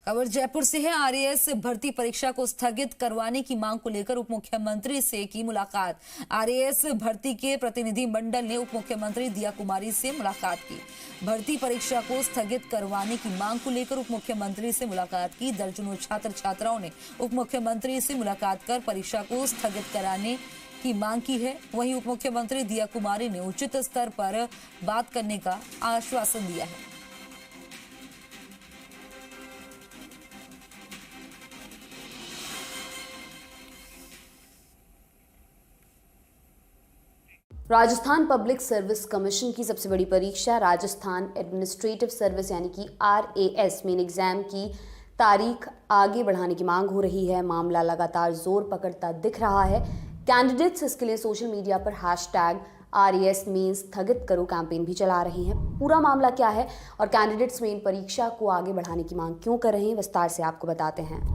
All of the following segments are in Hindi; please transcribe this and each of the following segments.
खबर जयपुर से है। आरएएस भर्ती परीक्षा को स्थगित करवाने की मांग को लेकर उप मुख्यमंत्री से की मुलाकात। आरएएस भर्ती के प्रतिनिधि मंडल ने उप मुख्यमंत्री दिया कुमारी से मुलाकात की। भर्ती परीक्षा को स्थगित करवाने की मांग को लेकर उप मुख्यमंत्री से मुलाकात की। दर्जनों छात्र छात्राओं ने उप मुख्यमंत्री से मुलाकात कर परीक्षा को स्थगित कराने की मांग की है। वहीं उप मुख्यमंत्री दिया कुमारी ने उचित स्तर पर बात करने का आश्वासन दिया है। राजस्थान पब्लिक सर्विस कमीशन की सबसे बड़ी परीक्षा राजस्थान एडमिनिस्ट्रेटिव सर्विस यानी कि आरएएस मेन एग्जाम की तारीख आगे बढ़ाने की मांग हो रही है। मामला लगातार जोर पकड़ता दिख रहा है। कैंडिडेट्स इसके लिए सोशल मीडिया पर हैशटैग आरएएस मेन स्थगित करो कैंपेन भी चला रहे हैं। पूरा मामला क्या है और कैंडिडेट्स मेन परीक्षा को आगे बढ़ाने की मांग क्यों कर रहे हैं, विस्तार से आपको बताते हैं।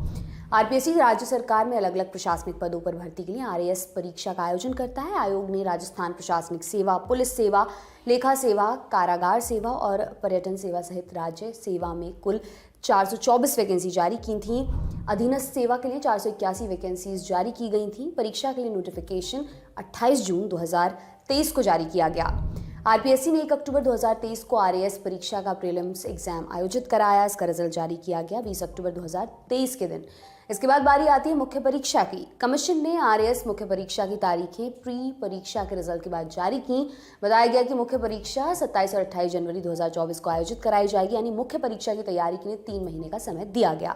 आरपीएससी राज्य सरकार में अलग अलग प्रशासनिक पदों पर भर्ती के लिए आरएएस परीक्षा का आयोजन करता है। आयोग ने राजस्थान प्रशासनिक सेवा, पुलिस सेवा, लेखा सेवा, कारागार सेवा और पर्यटन सेवा सहित राज्य सेवा में कुल 424 वैकेंसी जारी की थी। अधीनस्थ सेवा के लिए 481 वैकेंसीज जारी की गई थी। परीक्षा के लिए नोटिफिकेशन 28 जून 2023 को जारी किया गया। आरपीएससी ने 1 अक्टूबर 2023 को आरएएस परीक्षा का प्रीलिम्स एग्जाम आयोजित कराया। इसका रिजल्ट जारी किया गया 20 अक्टूबर 2023 के दिन। इसके बाद बारी आती है मुख्य परीक्षा की। कमीशन ने आरएएस मुख्य परीक्षा की तारीखें प्री परीक्षा के रिजल्ट के बाद जारी की। बताया गया कि मुख्य परीक्षा 27 और 28 जनवरी 2024 को आयोजित कराई जाएगी, यानी मुख्य परीक्षा की तैयारी के लिए 3 महीने का समय दिया गया।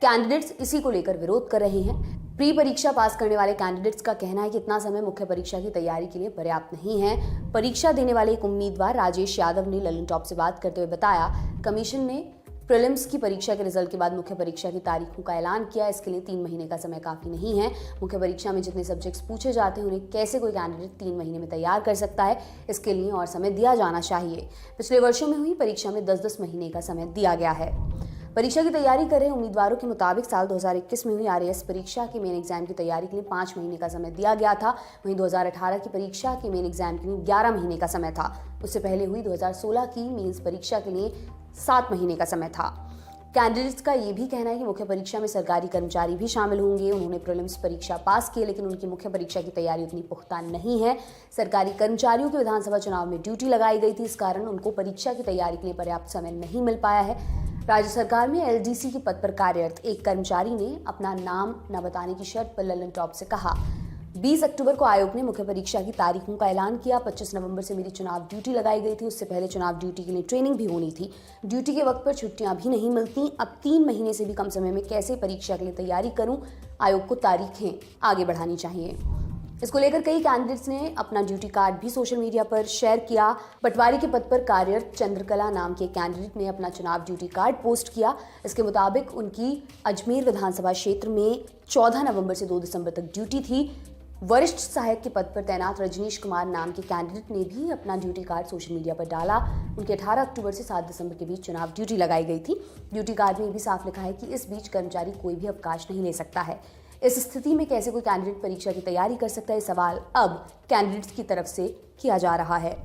कैंडिडेट्स इसी को लेकर विरोध कर रहे हैं। प्री परीक्षा पास करने वाले कैंडिडेट्स का कहना है कि इतना समय मुख्य परीक्षा की तैयारी के लिए पर्याप्त नहीं है। परीक्षा देने वाले एक उम्मीदवार राजेश यादव ने ललन टॉप से बात करते हुए बताया, कमीशन ने प्रीलिम्स की परीक्षा के रिजल्ट के बाद मुख्य परीक्षा की तारीखों का ऐलान किया। इसके लिए 3 महीने का समय काफी नहीं है। मुख्य परीक्षा में जितने सब्जेक्ट्स पूछे जाते हैं उन्हें कैसे कोई कैंडिडेट 3 महीने में तैयार कर सकता है, इसके लिए और समय दिया जाना चाहिए। पिछले वर्षों में हुई परीक्षा में 10-10 महीने का समय दिया गया है। परीक्षा की तैयारी कर रहे उम्मीदवारों के मुताबिक साल 2021 में हुई आरएएस परीक्षा के मेन एग्जाम की तैयारी के लिए 5 महीने का समय दिया गया था। वहीं 2018 की परीक्षा के मेन एग्जाम के लिए 11 महीने का समय था। उससे पहले हुई 2016 की मेंस परीक्षा के लिए 7 महीने का समय था। कैंडिडेट्स का ये भी कहना है कि मुख्य परीक्षा में सरकारी कर्मचारी भी शामिल होंगे। उन्होंने प्रीलिम्स परीक्षा पास की, लेकिन उनकी मुख्य परीक्षा की तैयारी उतनी पुख्ता नहीं है। सरकारी कर्मचारियों के विधानसभा चुनाव में ड्यूटी लगाई गई थी, इस कारण उनको परीक्षा की तैयारी के लिए पर्याप्त समय नहीं मिल पाया है। राज्य सरकार में एलडीसी के पद पर कार्यरत एक कर्मचारी ने अपना नाम न बताने की शर्त पर ललन टॉप से कहा, 20 अक्टूबर को आयोग ने मुख्य परीक्षा की तारीखों का ऐलान किया। 25 नवंबर से मेरी चुनाव ड्यूटी लगाई गई थी। उससे पहले चुनाव ड्यूटी के लिए ट्रेनिंग भी होनी थी। ड्यूटी के वक्त पर छुट्टियां भी नहीं मिलती। अब 3 महीने से भी कम समय में कैसे परीक्षा के लिए तैयारी करूं? आयोग को तारीखें आगे बढ़ानी चाहिए। इसको लेकर कई कैंडिडेट्स ने अपना ड्यूटी कार्ड भी सोशल मीडिया पर शेयर किया। पटवारी के पद पर कार्यरत चंद्रकला नाम के कैंडिडेट ने अपना चुनाव ड्यूटी कार्ड पोस्ट किया। इसके मुताबिक उनकी अजमेर विधानसभा क्षेत्र में 14 नवंबर से 2 दिसंबर तक ड्यूटी थी। वरिष्ठ सहायक के पद पर तैनात रजनीश कुमार नाम के कैंडिडेट ने भी अपना ड्यूटी कार्ड सोशल मीडिया पर डाला। उनके 18 अक्टूबर से 7 दिसंबर के बीच चुनाव ड्यूटी लगाई गई थी। ड्यूटी कार्ड में भी साफ लिखा है कि इस बीच कर्मचारी कोई भी अवकाश नहीं ले सकता है। इस स्थिति में कैसे कोई कैंडिडेट परीक्षा की तैयारी कर सकता है, सवाल अब कैंडिडेट्स की तरफ से किया जा रहा है।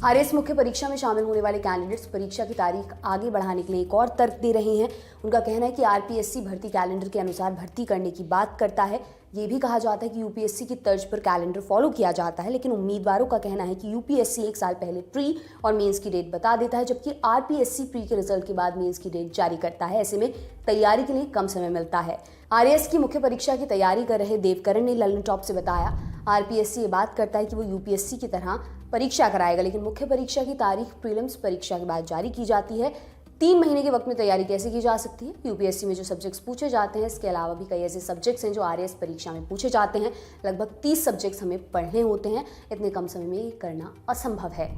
आरएएस मुख्य परीक्षा में शामिल होने वाले कैंडिडेट्स परीक्षा की तारीख आगे बढ़ाने के लिए एक और तर्क दे रहे हैं। उनका कहना है कि आरपीएससी भर्ती कैलेंडर के अनुसार भर्ती करने की बात करता है। ये भी कहा जाता है कि यूपीएससी की तर्ज पर कैलेंडर फॉलो किया जाता है, लेकिन उम्मीदवारों का कहना है कि यूपीएससी 1 साल पहले प्री और मेंस की डेट बता देता है, जबकि आरपीएससी प्री के रिजल्ट के बाद मेंस की डेट जारी करता है। ऐसे में तैयारी के लिए कम समय मिलता है। आरएएस की मुख्य परीक्षा की तैयारी कर रहे देवकरण ने ललन टॉप से बताया, आरपीएससी ये बात करता है कि वो यूपीएससी की तरह परीक्षा कराएगा, लेकिन मुख्य परीक्षा की तारीख प्रीलिम्स परीक्षा के बाद जारी की जाती है। 3 महीने के वक्त में तैयारी कैसे की जा सकती है? यूपीएससी में जो सब्जेक्ट्स पूछे जाते हैं, इसके अलावा भी कई ऐसे सब्जेक्ट्स हैं जो आरएएस परीक्षा में पूछे जाते हैं। लगभग 30 सब्जेक्ट्स हमें पढ़ने होते हैं। इतने कम समय में ये करना असंभव है।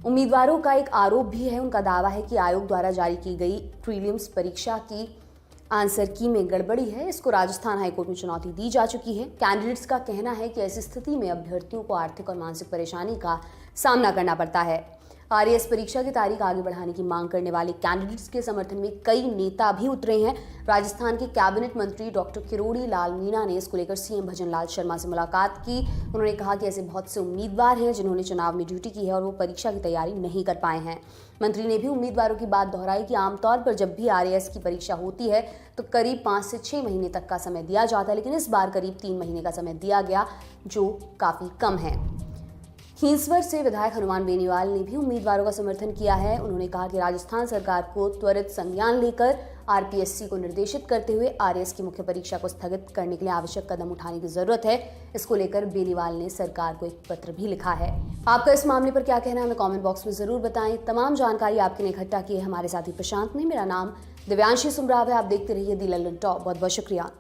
उम्मीदवारों का एक आरोप भी है। उनका दावा है कि आयोग द्वारा जारी की गई प्रीलिम्स परीक्षा की आंसर की में गड़बड़ी है। इसको राजस्थान हाईकोर्ट में चुनौती दी जा चुकी है। कैंडिडेट्स का कहना है कि ऐसी स्थिति में अभ्यर्थियों को आर्थिक और मानसिक परेशानी का सामना करना पड़ता है। आरएएस परीक्षा की तारीख आगे बढ़ाने की मांग करने वाले कैंडिडेट्स के समर्थन में कई नेता भी उतरे हैं। राजस्थान के कैबिनेट मंत्री डॉक्टर किरोड़ी लाल मीणा ने इसको लेकर सीएम भजन लाल शर्मा से मुलाकात की। उन्होंने कहा कि ऐसे बहुत से उम्मीदवार हैं जिन्होंने चुनाव में ड्यूटी की है और वो परीक्षा की तैयारी नहीं कर पाए हैं। मंत्री ने भी उम्मीदवारों की बात दोहराई कि आमतौर पर जब भी आरएएस की परीक्षा होती है तो करीब 5 से 6 महीने तक का समय दिया जाता है, लेकिन इस बार करीब 3 महीने का समय दिया गया, जो काफ़ी कम है। खींसवर से विधायक हनुमान बेनीवाल ने भी उम्मीदवारों का समर्थन किया है। उन्होंने कहा कि राजस्थान सरकार को त्वरित संज्ञान लेकर आरपीएससी को निर्देशित करते हुए आरएएस की मुख्य परीक्षा को स्थगित करने के लिए आवश्यक कदम उठाने की जरूरत है। इसको लेकर बेनीवाल ने सरकार को एक पत्र भी लिखा है। आपका इस मामले पर क्या कहना है, हमें कमेंट बॉक्स में जरूर बताएं। तमाम जानकारी आपके लिए इकट्ठा की है हमारे साथी प्रशांत ने। मेरा नाम दिव्यांशी सुमराव है। आप देखते रहिए दी लल्लन टॉप। बहुत बहुत शुक्रिया।